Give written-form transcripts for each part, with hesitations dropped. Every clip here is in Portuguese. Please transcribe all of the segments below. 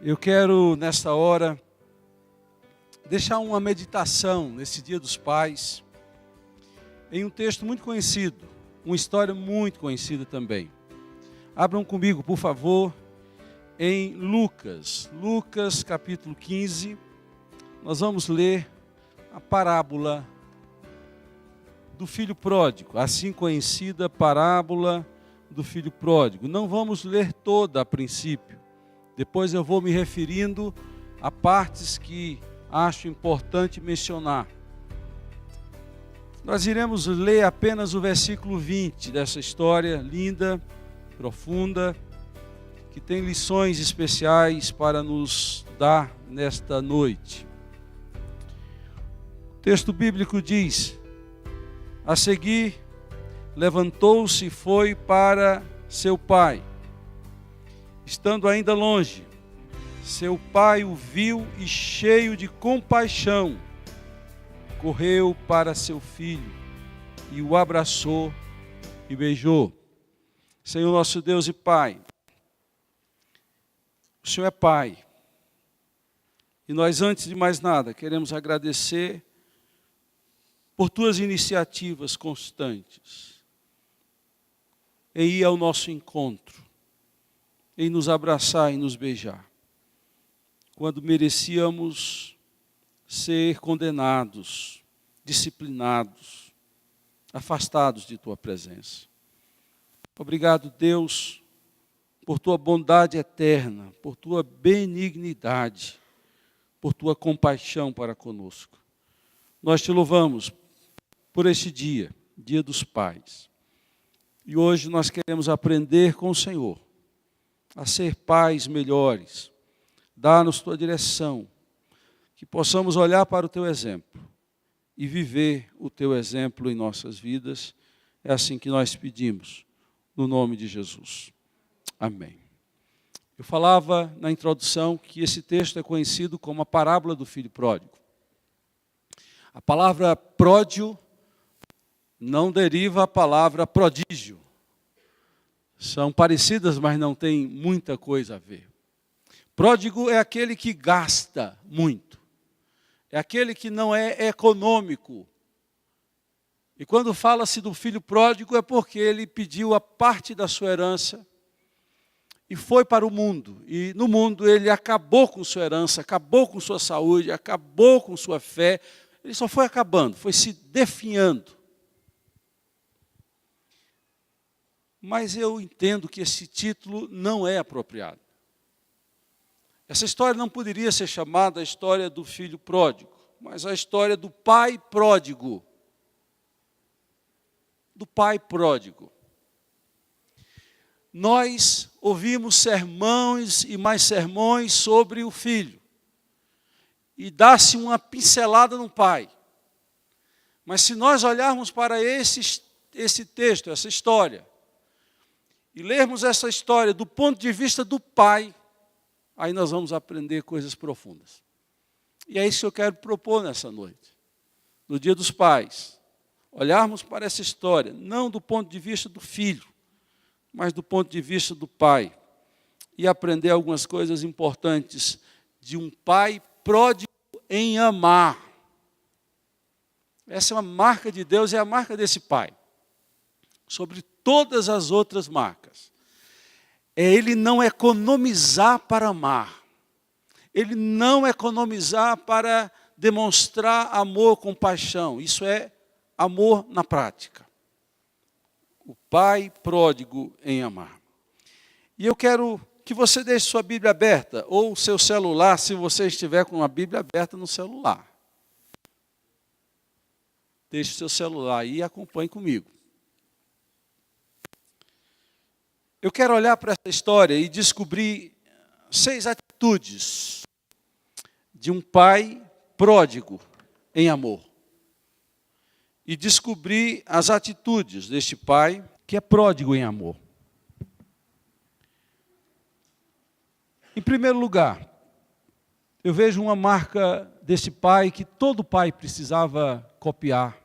Eu quero, nesta hora, deixar uma meditação nesse Dia dos Pais, em um texto muito conhecido, uma história muito conhecida também. Abram comigo, por favor, em Lucas capítulo 15, nós vamos ler a parábola do filho pródigo, assim conhecida parábola do filho pródigo. Não vamos ler toda a princípio, depois eu vou me referindo a partes que acho importante mencionar. Nós iremos ler apenas o versículo 20 dessa história linda, profunda, que tem lições especiais para nos dar nesta noite. O texto bíblico diz: a seguir, levantou-se e foi para seu pai. Estando ainda longe, seu pai o viu e, cheio de compaixão, correu para seu filho e o abraçou e beijou. Senhor nosso Deus e Pai, o Senhor é Pai. E nós, antes de mais nada, queremos agradecer por tuas iniciativas constantes em ir ao nosso encontro, em nos abraçar e nos beijar, quando merecíamos ser condenados, disciplinados, afastados de tua presença. Obrigado, Deus, por tua bondade eterna, por tua benignidade, por tua compaixão para conosco. Nós te louvamos por este dia, Dia dos Pais. E hoje nós queremos aprender com o Senhor a ser pais melhores. Dá-nos tua direção, que possamos olhar para o teu exemplo e viver o teu exemplo em nossas vidas. É assim que nós pedimos, no nome de Jesus. Amém. Eu falava na introdução que esse texto é conhecido como a parábola do filho pródigo. A palavra pródio não deriva a palavra prodígio. São parecidas, mas não tem muita coisa a ver. Pródigo é aquele que gasta muito. É aquele que não é econômico. E quando fala-se do filho pródigo é porque ele pediu a parte da sua herança e foi para o mundo. E no mundo ele acabou com sua herança, acabou com sua saúde, acabou com sua fé. Ele só foi acabando, foi se definhando. Mas eu entendo que esse título não é apropriado. Essa história não poderia ser chamada a história do filho pródigo, mas a história do pai pródigo. Do pai pródigo. Nós ouvimos sermões e mais sermões sobre o filho. E dá-se uma pincelada no pai. Mas se nós olharmos para esse texto, essa história, e lermos essa história do ponto de vista do pai, aí nós vamos aprender coisas profundas. E é isso que eu quero propor nessa noite. No Dia dos Pais, olharmos para essa história, não do ponto de vista do filho, mas do ponto de vista do pai. E aprender algumas coisas importantes de um pai pródigo em amar. Essa é uma marca de Deus, é a marca desse pai. Sobre todas as outras marcas. É ele não economizar para amar. Ele não economizar para demonstrar amor com paixão. Isso é amor na prática. O pai pródigo em amar. E eu quero que você deixe sua Bíblia aberta, ou o seu celular, se você estiver com a Bíblia aberta no celular. Deixe o seu celular aí e acompanhe comigo. Eu quero olhar para essa história e descobrir 6 atitudes de um pai pródigo em amor. E descobrir as atitudes deste pai que é pródigo em amor. Em primeiro lugar, eu vejo uma marca desse pai que todo pai precisava copiar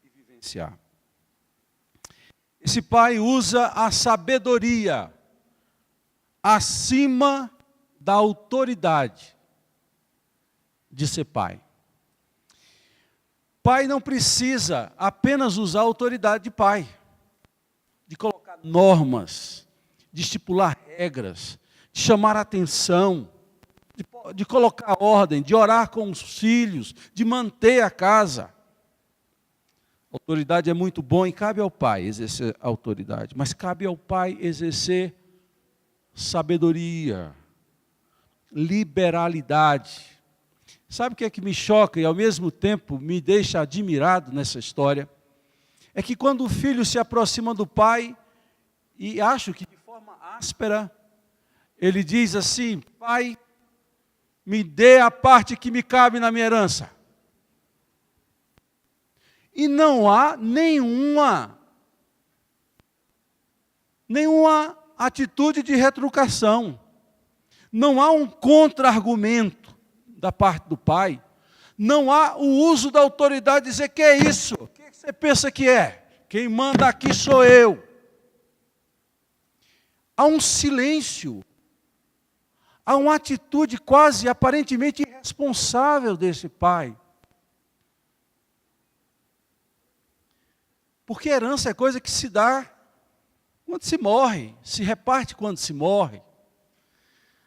e vivenciar. Esse pai usa a sabedoria acima da autoridade de ser pai. Pai não precisa apenas usar a autoridade de pai, de colocar normas, de estipular regras, de chamar a atenção, de colocar ordem, de orar com os filhos, de manter a casa. Autoridade é muito bom e cabe ao pai exercer autoridade, mas cabe ao pai exercer sabedoria, liberalidade. Sabe o que é que me choca e ao mesmo tempo me deixa admirado nessa história? É que quando o filho se aproxima do pai, e acho que de forma áspera, ele diz assim: pai, me dê a parte que me cabe na minha herança. E não há nenhuma atitude de retrucação. Não há um contra-argumento da parte do pai. Não há o uso da autoridade dizer: que é isso? O que você pensa que é? Quem manda aqui sou eu. Há um silêncio. Há uma atitude quase aparentemente irresponsável desse pai. Porque herança é coisa que se dá quando se morre, se reparte quando se morre.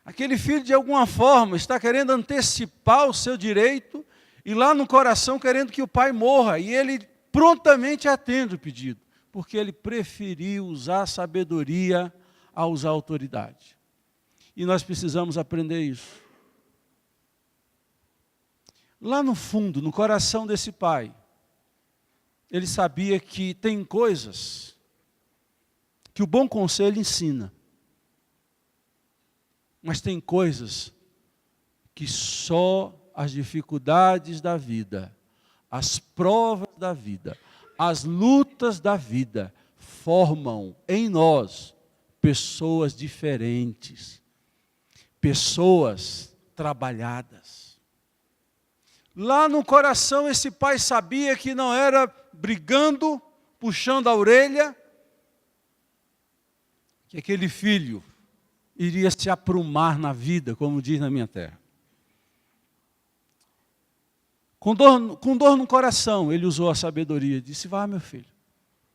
Aquele filho, de alguma forma, está querendo antecipar o seu direito e lá no coração querendo que o pai morra. E ele prontamente atende o pedido, porque ele preferiu usar a sabedoria a usar a autoridade. E nós precisamos aprender isso. Lá no fundo, no coração desse pai, ele sabia que tem coisas que o bom conselho ensina. Mas tem coisas que só as dificuldades da vida, as provas da vida, as lutas da vida formam em nós pessoas diferentes, pessoas trabalhadas. Lá no coração esse pai sabia que não era brigando, puxando a orelha, que aquele filho iria se aprumar na vida, como diz na minha terra. Com dor no coração, ele usou a sabedoria, disse: vá, meu filho,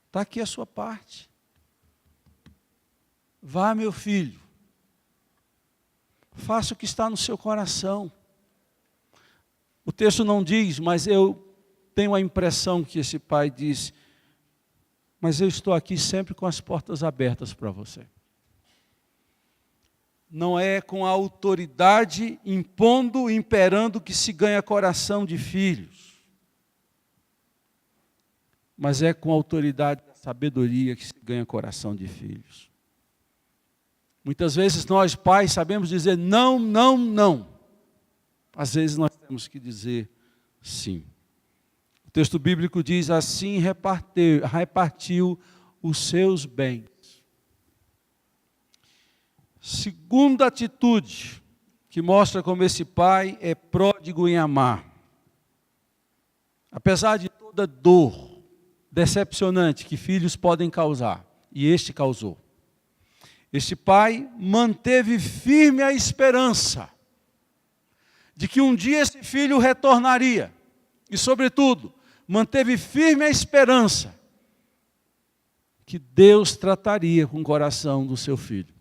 está aqui a sua parte. Vá, meu filho, faça o que está no seu coração. O texto não diz, mas eu tenho a impressão que esse pai disse: mas eu estou aqui sempre com as portas abertas para você. Não é com a autoridade impondo, imperando que se ganha coração de filhos, mas é com a autoridade da sabedoria que se ganha coração de filhos. Muitas vezes nós, pais, sabemos dizer não, não, não. Às vezes nós temos que dizer sim. O texto bíblico diz: assim repartiu os seus bens. Segunda atitude que mostra como esse pai é pródigo em amar. Apesar de toda dor decepcionante que filhos podem causar, e este causou, este pai manteve firme a esperança de que um dia esse filho retornaria. E, sobretudo, manteve firme a esperança que Deus trataria com o coração do seu filho.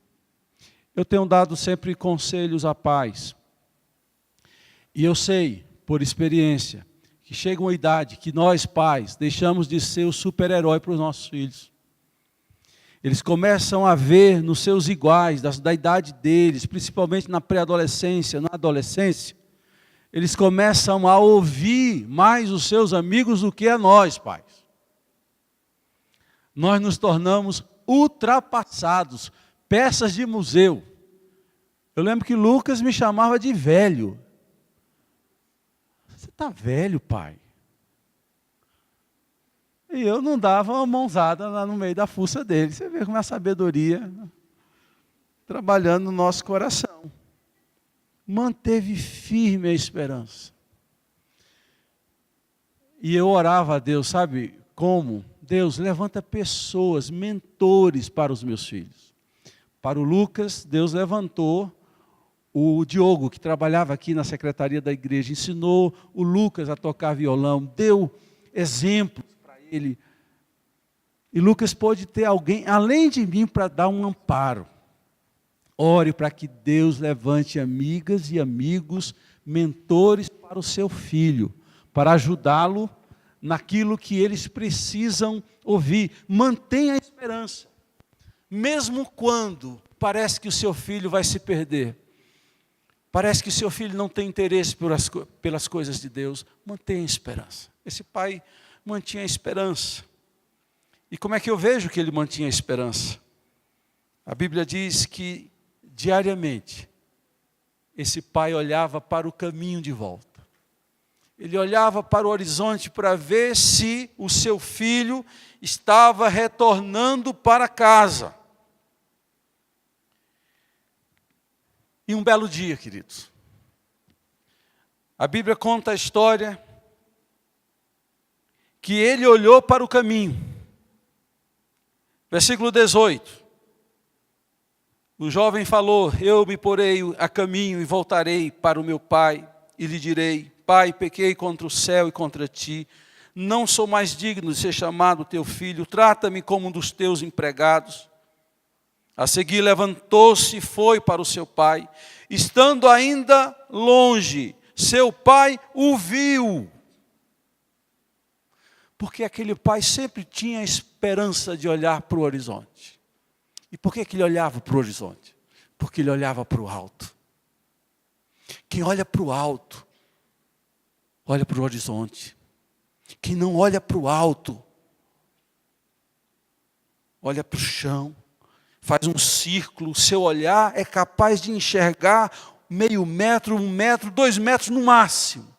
Eu tenho dado sempre conselhos a pais. E eu sei, por experiência, que chega uma idade que nós, pais, deixamos de ser o super-herói para os nossos filhos. Eles começam a ver nos seus iguais, da idade deles, principalmente na pré-adolescência, na adolescência, eles começam a ouvir mais os seus amigos do que a nós, pais. Nós nos tornamos ultrapassados, peças de museu. Eu lembro que Lucas me chamava de velho. Você está velho, pai? E eu não dava uma mãozada lá no meio da fuça dele. Você vê como é a sabedoria trabalhando no nosso coração. Manteve firme a esperança. E eu orava a Deus, sabe como? Deus, levanta pessoas, mentores para os meus filhos. Para o Lucas, Deus levantou O Diogo, que trabalhava aqui na secretaria da igreja, ensinou o Lucas a tocar violão, deu exemplos para ele. E Lucas pôde ter alguém, além de mim, para dar um amparo. Ore para que Deus levante amigas e amigos, mentores para o seu filho, para ajudá-lo naquilo que eles precisam ouvir. Mantenha a esperança. Mesmo quando parece que o seu filho vai se perder, parece que o seu filho não tem interesse pelas coisas de Deus, mantenha a esperança. Esse pai mantinha a esperança. E como é que eu vejo que ele mantinha a esperança? A Bíblia diz que diariamente esse pai olhava para o caminho de volta. Ele olhava para o horizonte para ver se o seu filho estava retornando para casa. E um belo dia, queridos, a Bíblia conta a história que ele olhou para o caminho. Versículo 18. O jovem falou: eu me porei a caminho e voltarei para o meu pai e lhe direi: Pai, pequei contra o céu e contra ti, não sou mais digno de ser chamado teu filho, trata-me como um dos teus empregados. A seguir levantou-se e foi para o seu pai. Estando ainda longe, seu pai o viu. Porque aquele pai sempre tinha a esperança de olhar para o horizonte. E por que ele olhava para o horizonte? Porque ele olhava para o alto. Quem olha para o alto, olha para o horizonte. Quem não olha para o alto, olha para o chão, faz um círculo. O seu olhar é capaz de enxergar meio metro, 1 metro, 2 metros no máximo.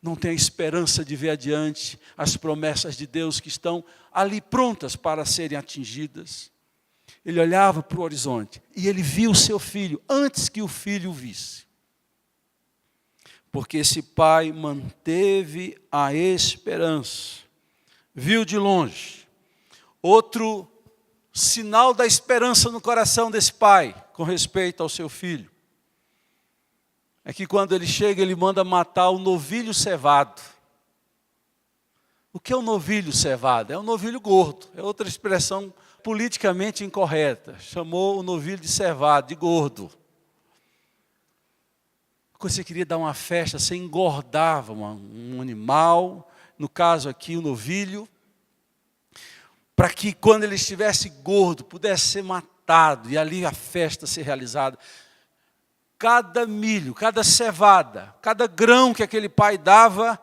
Não tem a esperança de ver adiante as promessas de Deus que estão ali prontas para serem atingidas. Ele olhava para o horizonte e ele viu o seu filho antes que o filho o visse. Porque esse pai manteve a esperança. Viu de longe. Outro sinal da esperança no coração desse pai com respeito ao seu filho é que quando ele chega, ele manda matar o novilho cevado. O que é um novilho cevado? É um novilho gordo. É outra expressão politicamente incorreta. Chamou o novilho de cevado, de gordo. Quando você queria dar uma festa, você engordava um animal, no caso aqui o novilho, para que quando ele estivesse gordo, pudesse ser matado e ali a festa ser realizada. Cada milho, cada cevada, cada grão que aquele pai dava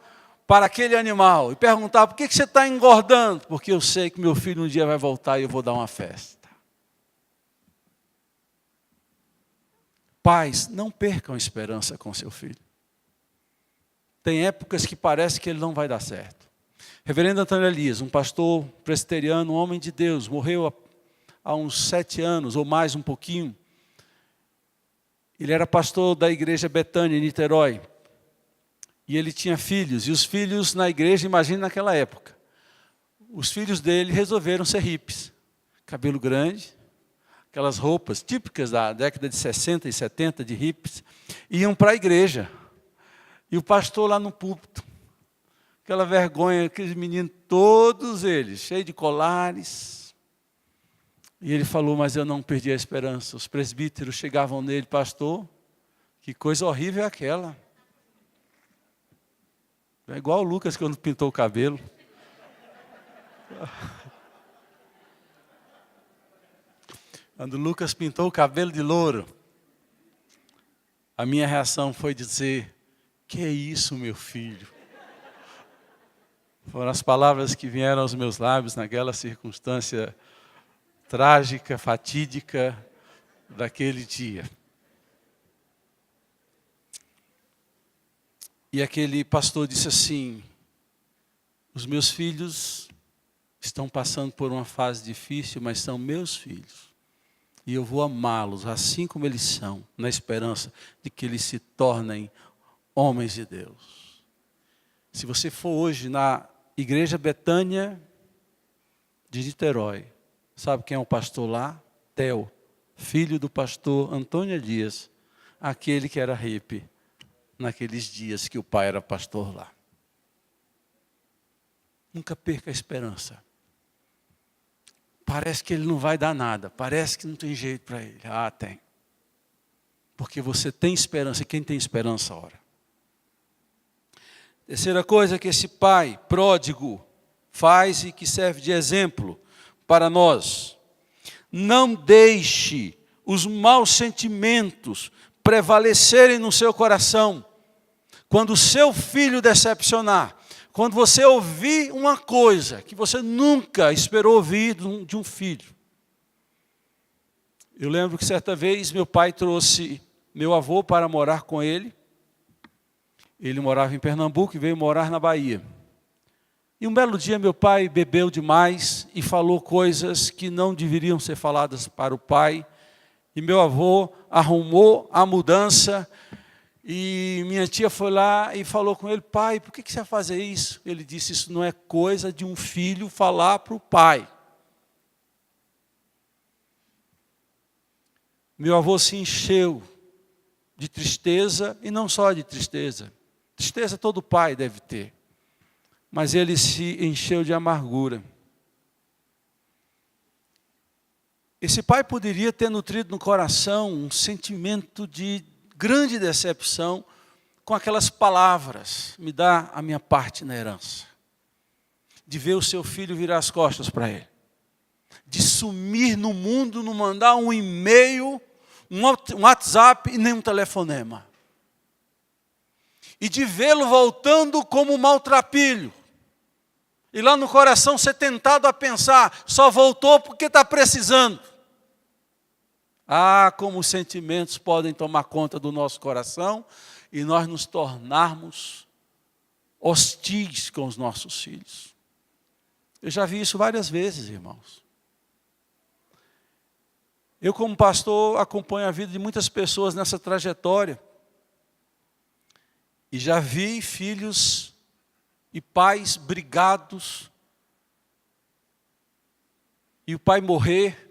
para aquele animal. E perguntava: por que você está engordando? Porque eu sei que meu filho um dia vai voltar e eu vou dar uma festa. Pais, não percam a esperança com seu filho. Tem épocas que parece que ele não vai dar certo. Reverendo Antônio Elias, um pastor presbiteriano, um homem de Deus, morreu há uns 7 anos, ou mais um pouquinho. Ele era pastor da igreja Betânia, em Niterói. E ele tinha filhos. E os filhos na igreja, imagina naquela época. Os filhos dele resolveram ser hippies. Cabelo grande, aquelas roupas típicas da década de 60 e 70 de hippies. Iam para a igreja. E o pastor lá no púlpito. Aquela vergonha, aqueles meninos, todos eles, cheios de colares. E ele falou: mas eu não perdi a esperança. Os presbíteros chegavam nele: pastor, que coisa horrível é aquela. É igual o Lucas quando pintou o cabelo. Quando o Lucas pintou o cabelo de louro, a minha reação foi dizer: que é isso, meu filho? Foram as palavras que vieram aos meus lábios naquela circunstância trágica, fatídica daquele dia. E aquele pastor disse assim: os meus filhos estão passando por uma fase difícil, mas são meus filhos. E eu vou amá-los assim como eles são, na esperança de que eles se tornem homens de Deus. Se você for hoje na igreja Betânia de Niterói, sabe quem é o pastor lá? Theo, filho do pastor Antônio Elias, aquele que era hippie naqueles dias que o pai era pastor lá. Nunca perca a esperança. Parece que ele não vai dar nada, parece que não tem jeito para ele. Ah, tem. Porque você tem esperança, e quem tem esperança ora. Terceira coisa que esse pai pródigo faz e que serve de exemplo para nós: não deixe os maus sentimentos prevalecerem no seu coração. Quando o seu filho decepcionar, quando você ouvir uma coisa que você nunca esperou ouvir de um filho. Eu lembro que certa vez meu pai trouxe meu avô para morar com ele. Ele morava em Pernambuco e veio morar na Bahia. E um belo dia meu pai bebeu demais e falou coisas que não deveriam ser faladas para o pai. E meu avô arrumou a mudança e minha tia foi lá e falou com ele: pai, por que você vai fazer isso? Ele disse: isso não é coisa de um filho falar para o pai. Meu avô se encheu de tristeza, e não só de tristeza. Tristeza todo pai deve ter. Mas ele se encheu de amargura. Esse pai poderia ter nutrido no coração um sentimento de grande decepção com aquelas palavras: me dá a minha parte na herança. De ver o seu filho virar as costas para ele. De sumir no mundo, não mandar um e-mail, um WhatsApp e nem um telefonema. E de vê-lo voltando como um maltrapilho. E lá no coração ser tentado a pensar: só voltou porque está precisando. Ah, como os sentimentos podem tomar conta do nosso coração e nós nos tornarmos hostis com os nossos filhos. Eu já vi isso várias vezes, irmãos. Eu, como pastor, acompanho a vida de muitas pessoas nessa trajetória. E já vi filhos e pais brigados. E o pai morrer.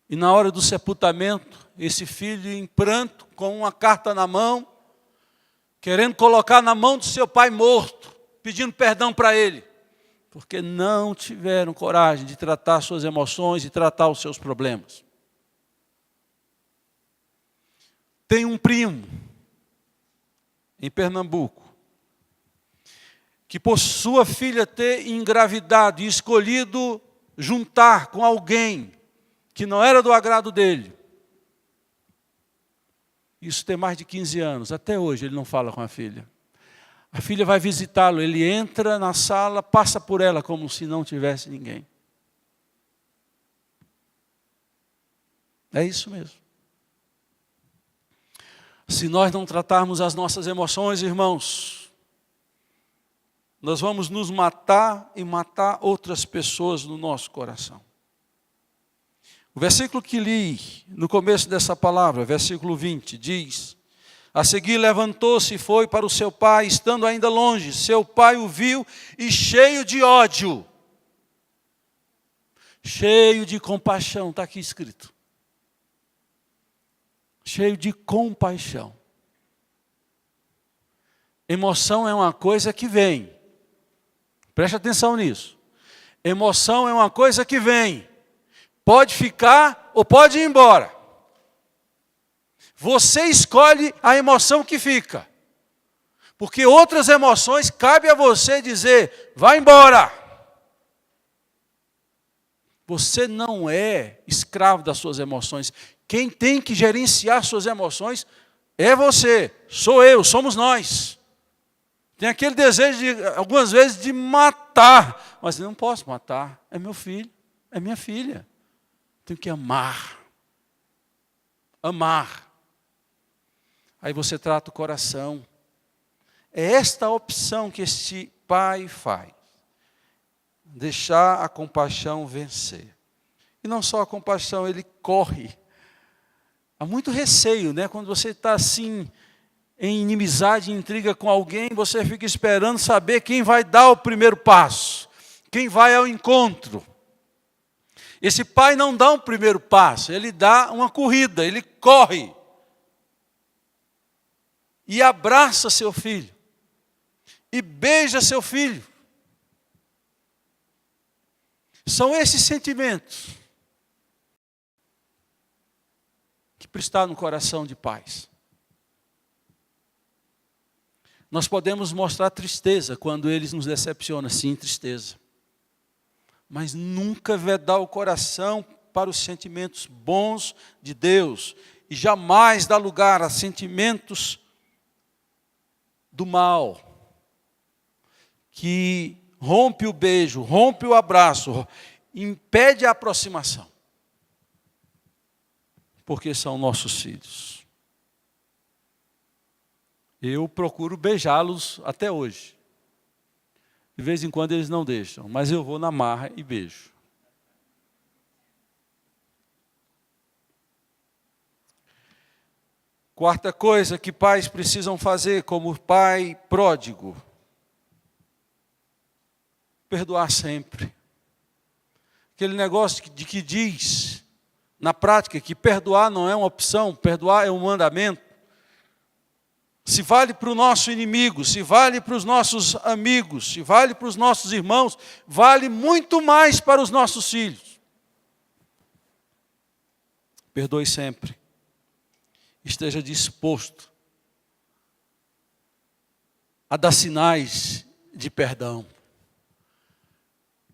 E na hora do sepultamento, esse filho em pranto, com uma carta na mão, querendo colocar na mão do seu pai morto, pedindo perdão para ele. Porque não tiveram coragem de tratar suas emoções e tratar os seus problemas. Tem um primo em Pernambuco que, por sua filha ter engravidado e escolhido juntar com alguém que não era do agrado dele, isso tem mais de 15 anos, até hoje ele não fala com a filha. A filha vai visitá-lo, ele entra na sala, passa por ela como se não tivesse ninguém. É isso mesmo. Se nós não tratarmos as nossas emoções, irmãos, nós vamos nos matar e matar outras pessoas no nosso coração. O versículo que li no começo dessa palavra, versículo 20, diz: a seguir levantou-se e foi para o seu pai, estando ainda longe. Seu pai o viu e cheio de ódio, cheio de compaixão, está aqui escrito. Cheio de compaixão. Emoção é uma coisa que vem. Preste atenção nisso. Emoção é uma coisa que vem. Pode ficar ou pode ir embora. Você escolhe a emoção que fica. Porque outras emoções cabe a você dizer: vai embora. Você não é escravo das suas emoções. Quem tem que gerenciar suas emoções é você, sou eu, somos nós. Tem aquele desejo, algumas vezes, de matar. Mas eu não posso matar, é meu filho, é minha filha. Tenho que amar. Amar. Aí você trata o coração. É esta a opção que este pai faz. Deixar a compaixão vencer. E não só a compaixão, ele corre. Há muito receio, né? Quando você está assim, em inimizade, em intriga com alguém, você fica esperando saber quem vai dar o primeiro passo. Quem vai ao encontro. Esse pai não dá um primeiro passo, ele dá uma corrida, ele corre. e abraça seu filho, e beija seu filho. São esses sentimentos que precisam estar no coração de pais. Nós podemos mostrar tristeza quando eles nos decepcionam, sim, tristeza. Mas nunca vedar o coração para os sentimentos bons de Deus. E jamais dar lugar a sentimentos do mal, que rompe o beijo, rompe o abraço, impede a aproximação. Porque são nossos filhos. Eu procuro beijá-los até hoje. De vez em quando eles não deixam, mas eu vou na marra e beijo. Quarta coisa que pais precisam fazer como pai pródigo: perdoar sempre. Aquele negócio de que diz, na prática, que perdoar não é uma opção, perdoar é um mandamento. Se vale para o nosso inimigo, se vale para os nossos amigos, se vale para os nossos irmãos, vale muito mais para os nossos filhos. Perdoe sempre. Esteja disposto a dar sinais de perdão.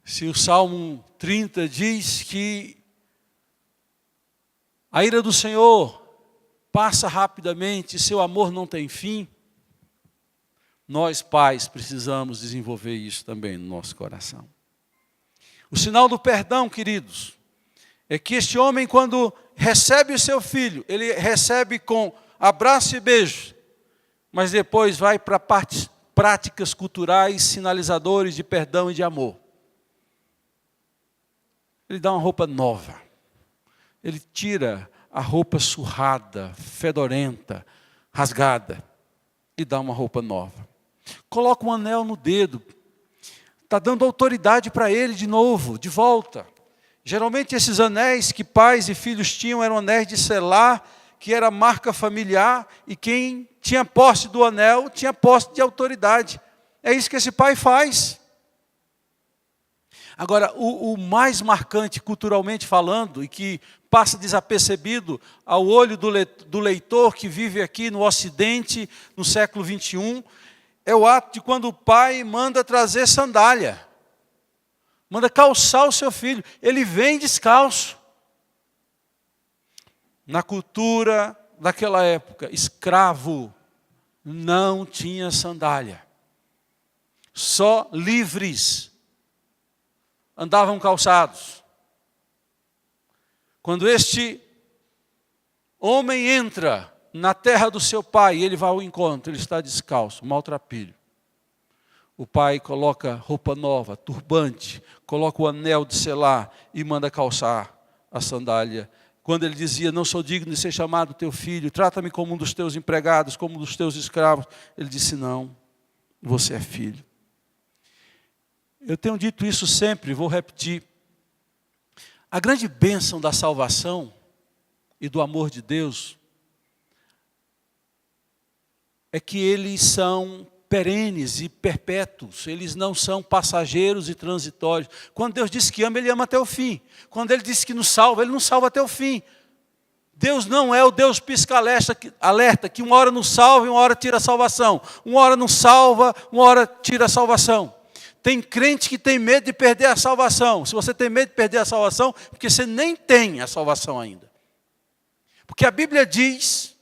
Se o Salmo 30 diz que a ira do Senhor passa rapidamente, seu amor não tem fim, nós pais precisamos desenvolver isso também no nosso coração. O sinal do perdão, queridos, é que este homem, quando recebe o seu filho, ele recebe com abraço e beijo, mas depois vai para práticas culturais, sinalizadores de perdão e de amor. Ele dá uma roupa nova, ele tira a roupa surrada, fedorenta, rasgada, e dá uma roupa nova. Coloca um anel no dedo, está dando autoridade para ele de novo, de volta. Geralmente esses anéis que pais e filhos tinham eram anéis de selar, que era marca familiar, e quem tinha posse do anel tinha posse de autoridade. É isso que esse pai faz. Agora, o mais marcante culturalmente falando, e que passa desapercebido ao olho do leitor que vive aqui no Ocidente, no século 21, é o ato de quando o pai manda trazer sandália. Manda calçar o seu filho. Ele vem descalço. Na cultura daquela época, escravo não tinha sandália. Só livres andavam calçados. Quando este homem entra na terra do seu pai, ele vai ao encontro, ele está descalço, maltrapilho. O pai coloca roupa nova, turbante, coloca o anel de selar e manda calçar a sandália. Quando ele dizia, não sou digno de ser chamado teu filho, trata-me como um dos teus empregados, como um dos teus escravos. Ele disse, não, você é filho. Eu tenho dito isso sempre, vou repetir. A grande bênção da salvação e do amor de Deus é que eles são perenes e perpétuos, eles não são passageiros e transitórios. Quando Deus diz que ama, Ele ama até o fim. Quando Ele diz que nos salva, Ele nos salva até o fim. Deus não é o Deus pisca-alerta, que uma hora nos salva e uma hora tira a salvação. Uma hora nos salva, uma hora tira a salvação. Tem crente que tem medo de perder a salvação. Se você tem medo de perder a salvação, porque você nem tem a salvação ainda. Porque a Bíblia diz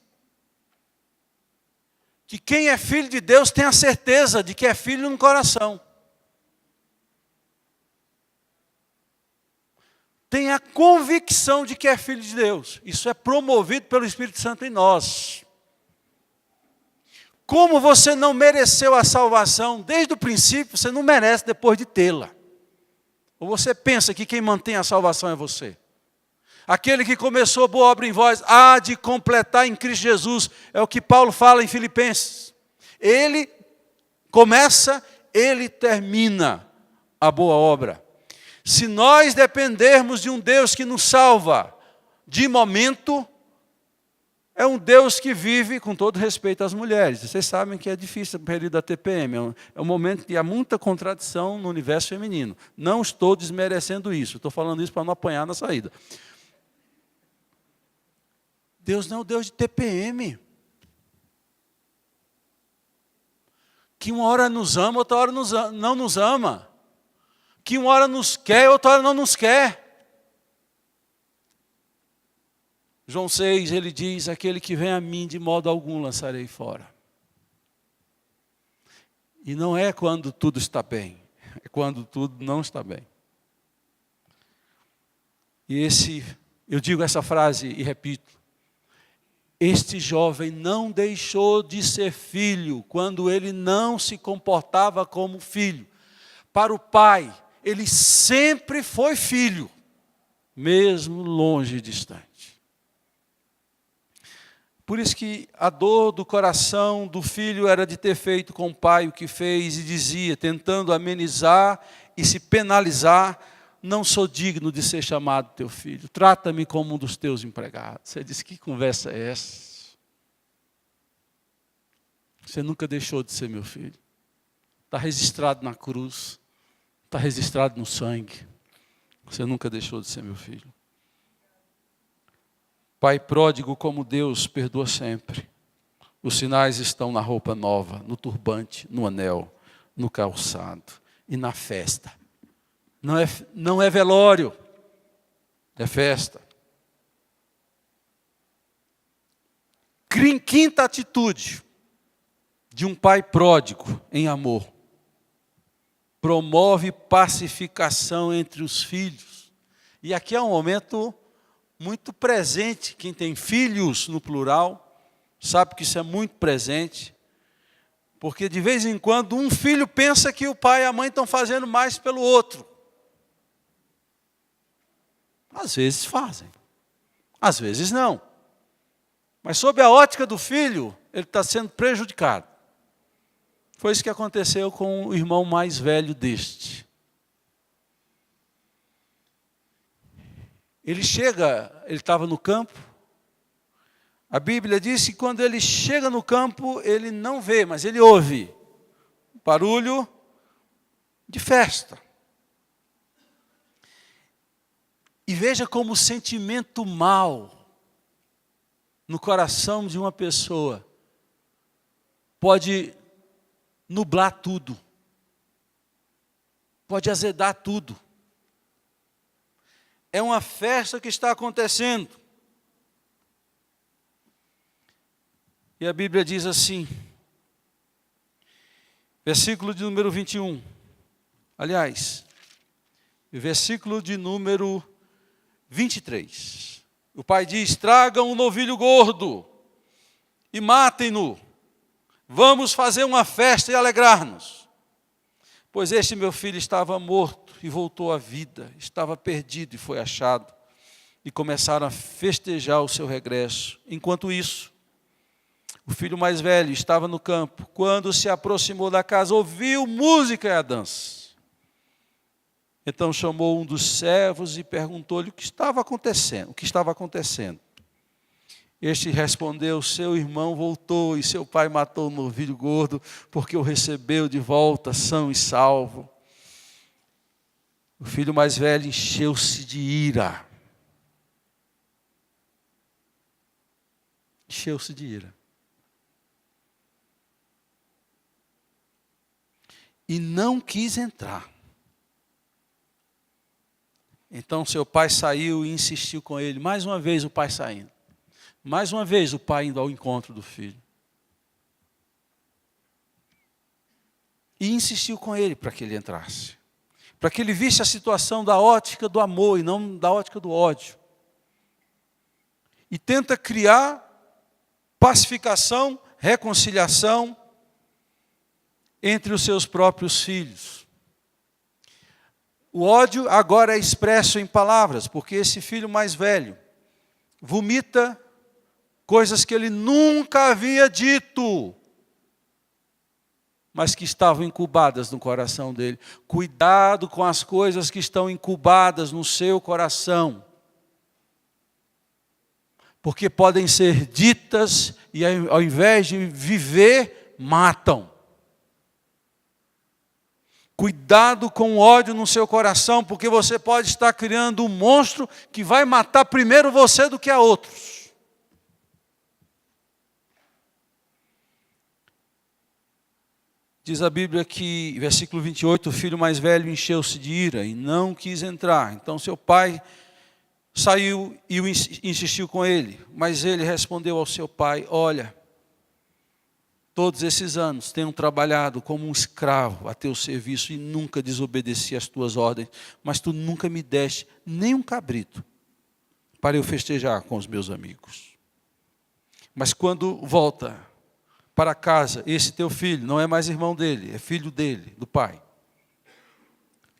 que quem é filho de Deus tem a certeza de que é filho no coração. Tem a convicção de que é filho de Deus. Isso é promovido pelo Espírito Santo em nós. Como você não mereceu a salvação desde o princípio, você não merece depois de tê-la. Ou você pensa que quem mantém a salvação é você? Aquele que começou a boa obra em vós, há de completar em Cristo Jesus. É o que Paulo fala em Filipenses. Ele começa, ele termina a boa obra. Se nós dependermos de um Deus que nos salva de momento, é um Deus que vive com todo respeito às mulheres. Vocês sabem que é difícil o período da TPM, é um momento que há muita contradição no universo feminino. Não estou desmerecendo isso, estou falando isso para não apanhar na saída. Deus não é o Deus de TPM. Que uma hora nos ama, outra hora não nos ama. Que uma hora nos quer, outra hora não nos quer. João 6, ele diz, aquele que vem a mim, de modo algum lançarei fora. E não é quando tudo está bem, é quando tudo não está bem. E eu digo essa frase e repito, este jovem não deixou de ser filho, quando ele não se comportava como filho. Para o pai, ele sempre foi filho, mesmo longe e distante. Por isso que a dor do coração do filho era de ter feito com o pai o que fez e dizia, tentando amenizar e se penalizar, não sou digno de ser chamado teu filho, trata-me como um dos teus empregados. Você diz, que conversa é essa? Você nunca deixou de ser meu filho. Está registrado na cruz, está registrado no sangue. Você nunca deixou de ser meu filho. Pai pródigo como Deus, perdoa sempre. Os sinais estão na roupa nova, no turbante, no anel, no calçado e na festa. Não é velório, é festa. Quinta atitude de um pai pródigo em amor. Promove pacificação entre os filhos. E aqui é um momento muito presente. Quem tem filhos no plural, sabe que isso é muito presente. Porque de vez em quando um filho pensa que o pai e a mãe estão fazendo mais pelo outro. Às vezes fazem, às vezes não. Mas sob a ótica do filho, ele está sendo prejudicado. Foi isso que aconteceu com o irmão mais velho deste. Ele estava no campo. A Bíblia diz que quando ele chega no campo, ele não vê, mas ele ouve barulho de festa. E veja como o sentimento mau no coração de uma pessoa pode nublar tudo, pode azedar tudo. É uma festa que está acontecendo. E a Bíblia diz assim, versículo de número 21. Aliás, versículo de número 23. O pai diz, tragam um novilho gordo e matem-no. Vamos fazer uma festa e alegrar-nos. Pois este meu filho estava morto e voltou à vida, estava perdido e foi achado. E começaram a festejar o seu regresso. Enquanto isso, o filho mais velho estava no campo. Quando se aproximou da casa, ouviu música e a dança. Então chamou um dos servos e perguntou-lhe o que estava acontecendo. Este respondeu, seu irmão voltou e seu pai matou o novilho gordo, porque o recebeu de volta são e salvo. O filho mais velho encheu-se de ira. Encheu-se de ira. E não quis entrar. Então seu pai saiu e insistiu com ele. Mais uma vez o pai saindo. Mais uma vez o pai indo ao encontro do filho. E insistiu com ele para que ele entrasse. Para que ele visse a situação da ótica do amor e não da ótica do ódio. E tenta criar pacificação, reconciliação entre os seus próprios filhos. O ódio agora é expresso em palavras, porque esse filho mais velho vomita coisas que ele nunca havia dito, mas que estavam incubadas no coração dele. Cuidado com as coisas que estão incubadas no seu coração. Porque podem ser ditas e ao invés de viver, matam. Cuidado com o ódio no seu coração, porque você pode estar criando um monstro que vai matar primeiro você do que a outros. Diz a Bíblia que, versículo 28, o filho mais velho encheu-se de ira e não quis entrar. Então seu pai saiu e insistiu com ele. Mas ele respondeu ao seu pai: olha, todos esses anos tenho trabalhado como um escravo a teu serviço e nunca desobedeci às tuas ordens, mas tu nunca me deste nem um cabrito para eu festejar com os meus amigos. Mas quando volta para casa, esse teu filho não é mais irmão dele, é filho dele, do pai,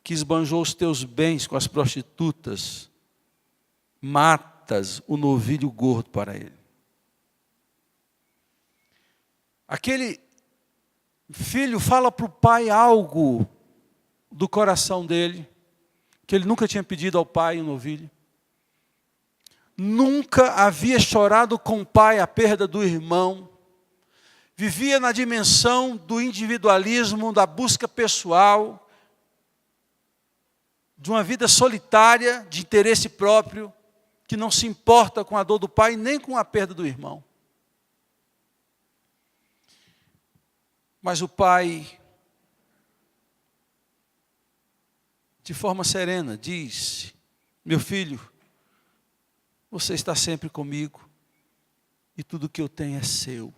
que esbanjou os teus bens com as prostitutas, matas o novilho gordo para ele. Aquele filho fala para o pai algo do coração dele, que ele nunca tinha pedido ao pai um novilho. Nunca havia chorado com o pai a perda do irmão. Vivia na dimensão do individualismo, da busca pessoal, de uma vida solitária, de interesse próprio, que não se importa com a dor do pai, nem com a perda do irmão. Mas o pai, de forma serena, diz: meu filho, você está sempre comigo e tudo que eu tenho é seu.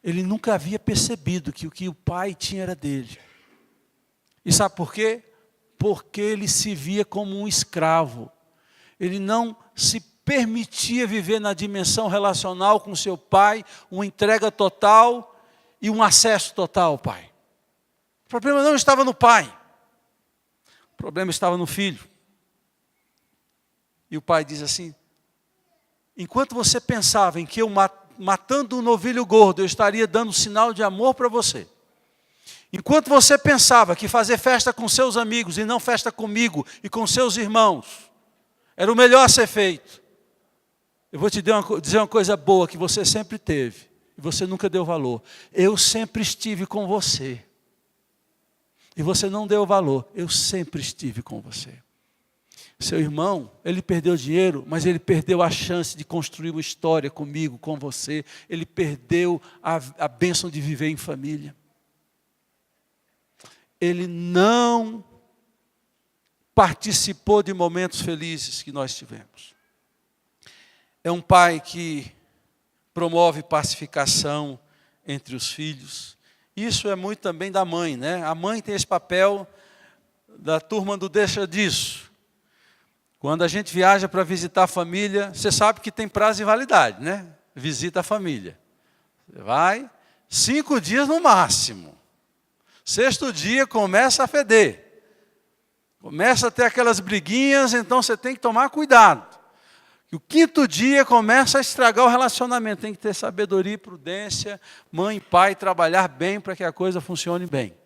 Ele nunca havia percebido que o que o pai tinha era dele. E sabe por quê? Porque ele se via como um escravo. Ele não se permitia viver na dimensão relacional com seu pai, uma entrega total e um acesso total ao pai. O problema não estava no pai. O problema estava no filho. E o pai diz assim: enquanto você pensava em que eu matando um novilho gordo, eu estaria dando sinal de amor para você. Enquanto você pensava que fazer festa com seus amigos e não festa comigo e com seus irmãos era o melhor a ser feito, eu vou te dizer uma coisa boa que você sempre teve e você nunca deu valor. Eu sempre estive com você. E você não deu valor. Eu sempre estive com você. Seu irmão, ele perdeu dinheiro, mas ele perdeu a chance de construir uma história comigo, com você. Ele perdeu a bênção de viver em família. Ele não participou de momentos felizes que nós tivemos. É um pai que promove pacificação entre os filhos. Isso é muito também da mãe, né? A mãe tem esse papel da turma do deixa disso. Quando a gente viaja para visitar a família, você sabe que tem prazo de validade, né? Visita a família. Você vai 5 dias no máximo. 6º dia começa a feder. Começa a ter aquelas briguinhas, então você tem que tomar cuidado. E o 5º dia começa a estragar o relacionamento. Tem que ter sabedoria e prudência, mãe e pai, trabalhar bem para que a coisa funcione bem.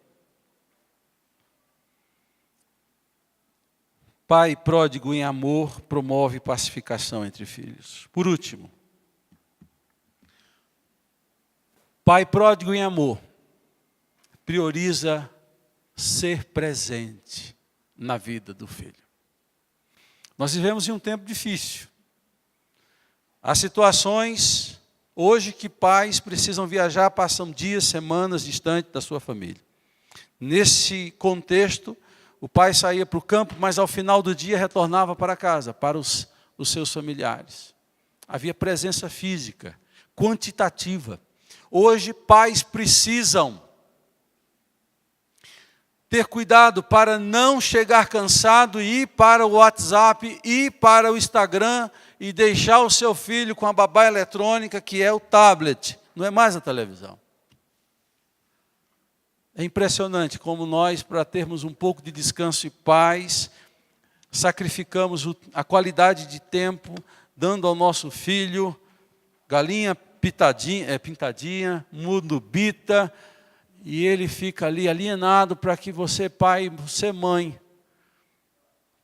Pai pródigo em amor promove pacificação entre filhos. Por último, pai pródigo em amor prioriza ser presente na vida do filho. Nós vivemos em um tempo difícil. Há situações hoje que pais precisam viajar, passam dias, semanas distante da sua família. Nesse contexto, o pai saía para o campo, mas ao final do dia retornava para casa, para os seus familiares. Havia presença física, quantitativa. Hoje, pais precisam ter cuidado para não chegar cansado e ir para o WhatsApp, ir para o Instagram e deixar o seu filho com a babá eletrônica, que é o tablet, não é mais a televisão. É impressionante como nós, para termos um pouco de descanso e paz, sacrificamos a qualidade de tempo, dando ao nosso filho galinha pintadinha, mundo bita, e ele fica ali alienado para que você, pai, você, mãe,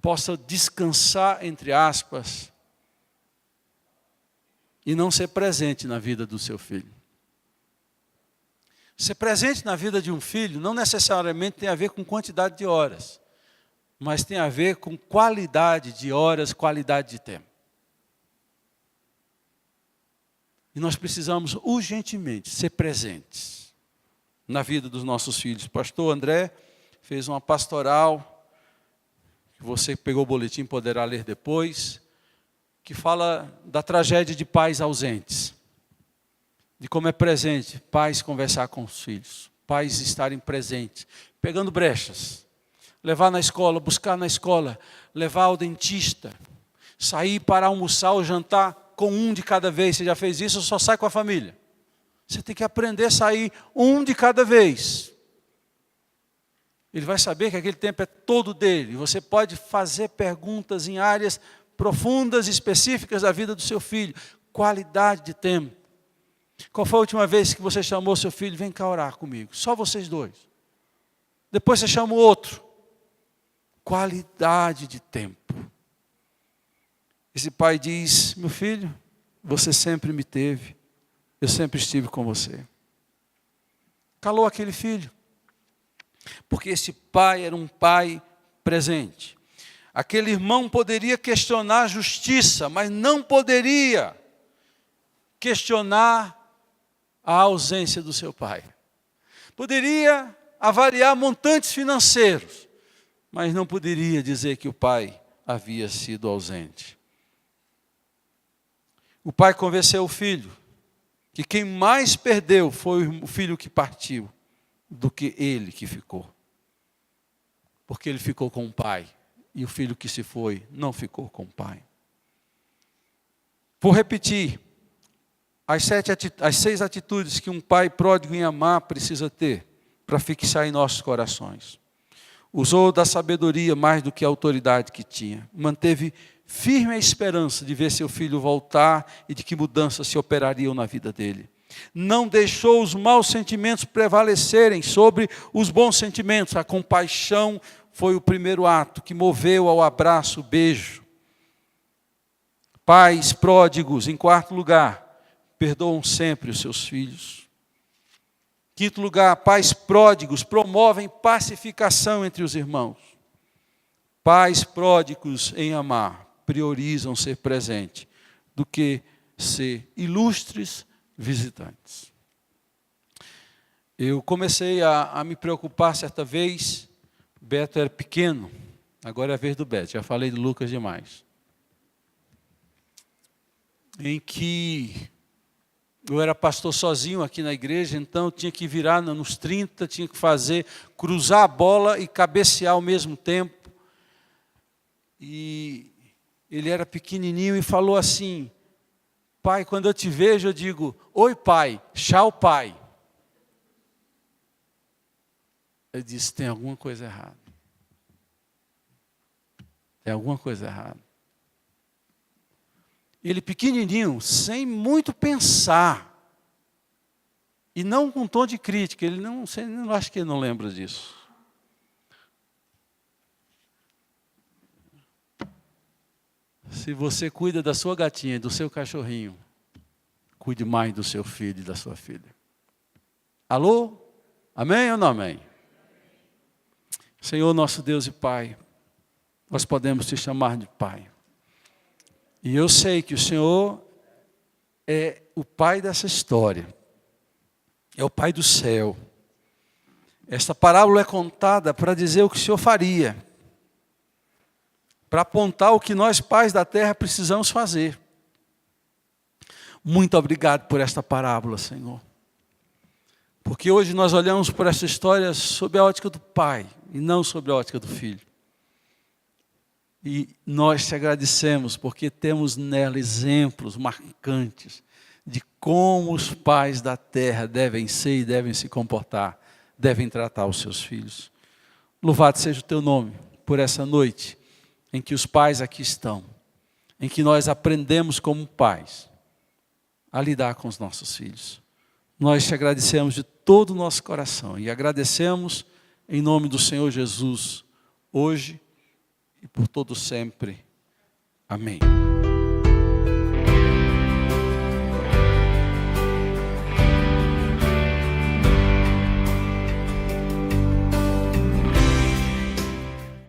possa descansar, entre aspas, e não ser presente na vida do seu filho. Ser presente na vida de um filho não necessariamente tem a ver com quantidade de horas, mas tem a ver com qualidade de horas, qualidade de tempo. E nós precisamos urgentemente ser presentes na vida dos nossos filhos. O pastor André fez uma pastoral, que você que pegou o boletim poderá ler depois, que fala da tragédia de pais ausentes. De como é presente, pais conversar com os filhos, pais estarem presentes, pegando brechas, levar na escola, buscar na escola, levar ao dentista, sair para almoçar ou jantar com um de cada vez. Você já fez isso ou só sai com a família? Você tem que aprender a sair um de cada vez. Ele vai saber que aquele tempo é todo dele. Você pode fazer perguntas em áreas profundas e específicas da vida do seu filho. Qualidade de tempo. Qual foi a última vez que você chamou seu filho? Vem cá orar comigo. Só vocês dois. Depois você chama o outro. Qualidade de tempo. Esse pai diz: meu filho, você sempre me teve. Eu sempre estive com você. Calou aquele filho. Porque esse pai era um pai presente. Aquele irmão poderia questionar a justiça, mas não poderia questionar a ausência do seu pai. Poderia avaliar montantes financeiros, mas não poderia dizer que o pai havia sido ausente. O pai convenceu o filho que quem mais perdeu foi o filho que partiu do que ele que ficou. Porque ele ficou com o pai e o filho que se foi não ficou com o pai. Vou repetir. As 6 atitudes que um pai pródigo em amar precisa ter para fixar em nossos corações. Usou da sabedoria mais do que a autoridade que tinha. Manteve firme a esperança de ver seu filho voltar e de que mudanças se operariam na vida dele. Não deixou os maus sentimentos prevalecerem sobre os bons sentimentos. A compaixão foi o primeiro ato que moveu ao abraço, beijo. Pais pródigos, em quarto lugar, perdoam sempre os seus filhos. Quinto lugar, pais pródigos promovem pacificação entre os irmãos. Pais pródigos em amar priorizam ser presente do que ser ilustres visitantes. Eu comecei a me preocupar certa vez. Beto era pequeno, agora é a vez do Beto, já falei do Lucas demais. Em que eu era pastor sozinho aqui na igreja, então eu tinha que virar nos 30, tinha que cruzar a bola e cabecear ao mesmo tempo. E ele era pequenininho e falou assim: pai, quando eu te vejo eu digo, oi pai, tchau pai. Eu disse, tem alguma coisa errada. Tem alguma coisa errada. Ele pequenininho, sem muito pensar, e não com tom de crítica, ele não acho que ele não lembra disso. Se você cuida da sua gatinha e do seu cachorrinho, cuide mais do seu filho e da sua filha. Alô? Amém ou não amém? Senhor nosso Deus e Pai, nós podemos te chamar de Pai. E eu sei que o Senhor é o Pai dessa história. É o Pai do céu. Esta parábola é contada para dizer o que o Senhor faria. Para apontar o que nós, pais da terra, precisamos fazer. Muito obrigado por esta parábola, Senhor. Porque hoje nós olhamos por essa história sob a ótica do Pai e não sob a ótica do Filho. E nós te agradecemos porque temos nela exemplos marcantes de como os pais da terra devem ser e devem se comportar, devem tratar os seus filhos. Louvado seja o teu nome por essa noite em que os pais aqui estão, em que nós aprendemos como pais a lidar com os nossos filhos. Nós te agradecemos de todo o nosso coração e agradecemos em nome do Senhor Jesus, hoje e por todo sempre. Amém.